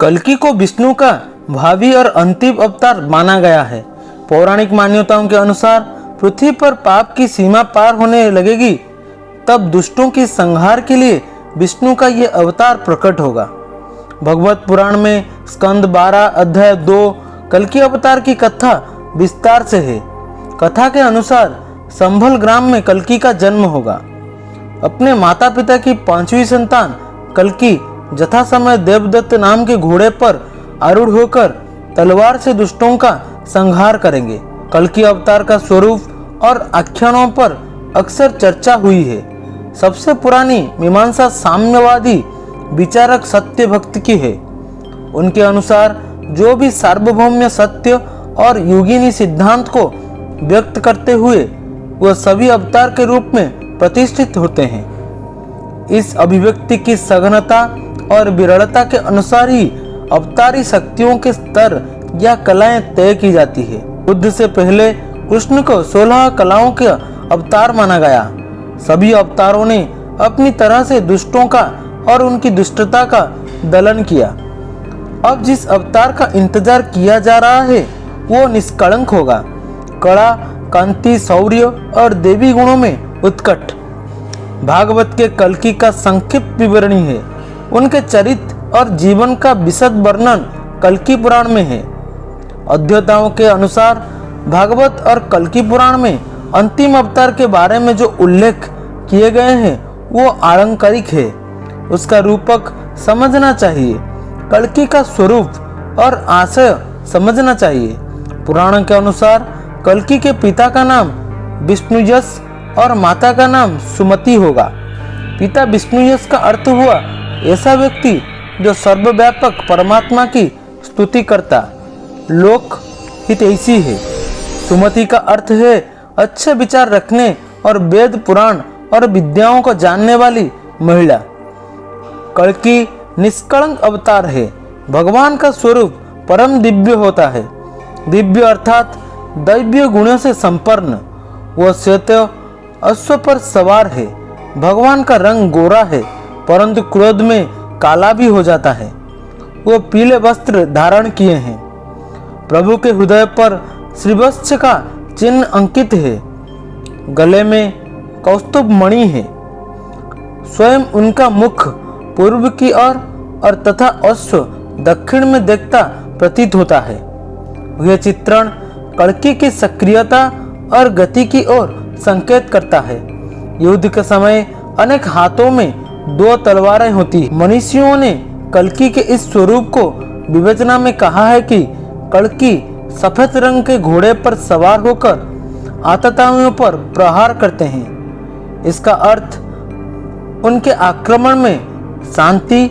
कल्कि को विष्णु का भावी और अंतिम अवतार माना गया है। पौराणिक मान्यताओं के अनुसार पृथ्वी पर पाप की सीमा पार होने लगेगी, तब दुष्टों की संहार के लिए विष्णु का ये अवतार प्रकट होगा। भगवत पुराण में स्कंद 12 अध्याय 2 कल्कि अवतार की कथा विस्तार से है। कथा के अनुसार संभल ग्राम में कल्कि का जन्म होगा। अपने माता पिता की 5वीं संतान कल्कि यथा समय देवदत्त नाम के घोड़े पर आरूढ़ होकर तलवार से दुष्टों का संहार करेंगे। कल्कि अवतार का स्वरूप और आख्यानों पर अक्सर चर्चा हुई है। सबसे पुरानी मीमांसा साम्यवादी विचारक सत्य भक्त की है। उनके अनुसार जो भी सार्वभौम्य सत्य और योगिनी सिद्धांत को व्यक्त करते हुए वह सभी अवतार के रूप में प्रतिष्ठित होते हैं। इस अभिव्यक्ति की सघनता और विरलता के अनुसार ही अवतारी शक्तियों के स्तर या कलाएं तय की जाती है। बुद्ध से पहले कृष्ण को 16 कलाओं के अवतार माना गया। सभी अवतारों ने अपनी तरह से दुष्टों का और उनकी दुष्टता का दलन किया। अब जिस अवतार का इंतजार किया जा रहा है वो निष्कलंक होगा, कला, कांति, शौर्य और देवी गुणों में उत्कट। भागवत के कल्कि का संक्षिप्त विवरणी है। उनके चरित्र और जीवन का विशद वर्णन कल्कि पुराण में है। अध्येताओं के अनुसार भागवत और कल्कि पुराण में अंतिम अवतार के बारे में जो उल्लेख किए गए हैं वो आलंकारिक है। उसका रूपक समझना चाहिए, कल्कि का स्वरूप और आशय समझना चाहिए। पुराण के अनुसार कल्कि के पिता का नाम विष्णुयश और माता का नाम सुमति होगा। पिता विष्णुयश का अर्थ हुआ ऐसा व्यक्ति जो सर्वव्यापक परमात्मा की स्तुति करता, लोक हितैषी है। सुमति का अर्थ है अच्छे विचार रखने और वेद पुराण और विद्याओं को जानने वाली महिला। कल्कि निष्कलंक अवतार है। भगवान का स्वरूप परम दिव्य होता है। दिव्य अर्थात दैवीय गुणों से संपन्न। वह श्वेत अश्व पर सवार है। भगवान का रंग गोरा है, परंतु क्रोध में काला भी हो जाता है। वो पीले वस्त्र धारण किए हैं। प्रभु के हृदय पर श्रीवत्स का चिन्ह अंकित है। गले में कौस्तुभ मणि है। स्वयं उनका मुख पूर्व की ओर और तथा अश्व दक्षिण में देखता प्रतीत होता है। यह चित्रण कल्कि की सक्रियता और गति की ओर संकेत करता है। युद्ध के समय अनेक हाथों में 2 तलवारें होती हैं। मनीषियों ने कल्कि के इस स्वरूप को विवेचना में कहा है कि कल्कि सफेद रंग के घोड़े पर सवार होकर आतताइयों पर प्रहार करते हैं। इसका अर्थ उनके आक्रमण में शांति,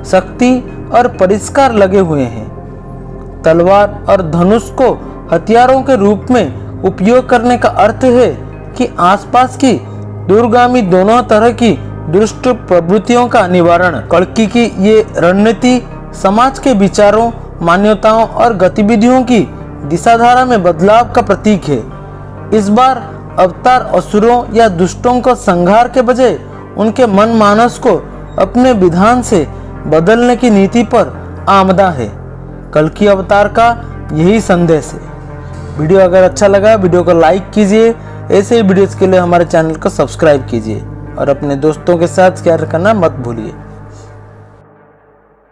शक्ति और परिष्कार लगे हुए हैं। तलवार और धनुष को हथियारों के रूप में उपयोग करने का अर्थ है कि आसपास की दूरगामी दोनों तरह की दुष्ट प्रवृत्तियों का निवारण। कल्कि की ये रणनीति समाज के विचारों, मान्यताओं और गतिविधियों की दिशाधारा में बदलाव का प्रतीक है। इस बार अवतार असुरों या दुष्टों को संहार के बजाय उनके मन मानस को अपने विधान से बदलने की नीति पर आमदा है। कल्कि अवतार का यही संदेश है। वीडियो अगर अच्छा लगा वीडियो को लाइक कीजिए। ऐसे ही वीडियोस के लिए हमारे चैनल को सब्सक्राइब कीजिए और अपने दोस्तों के साथ शेयर करना मत भूलिए।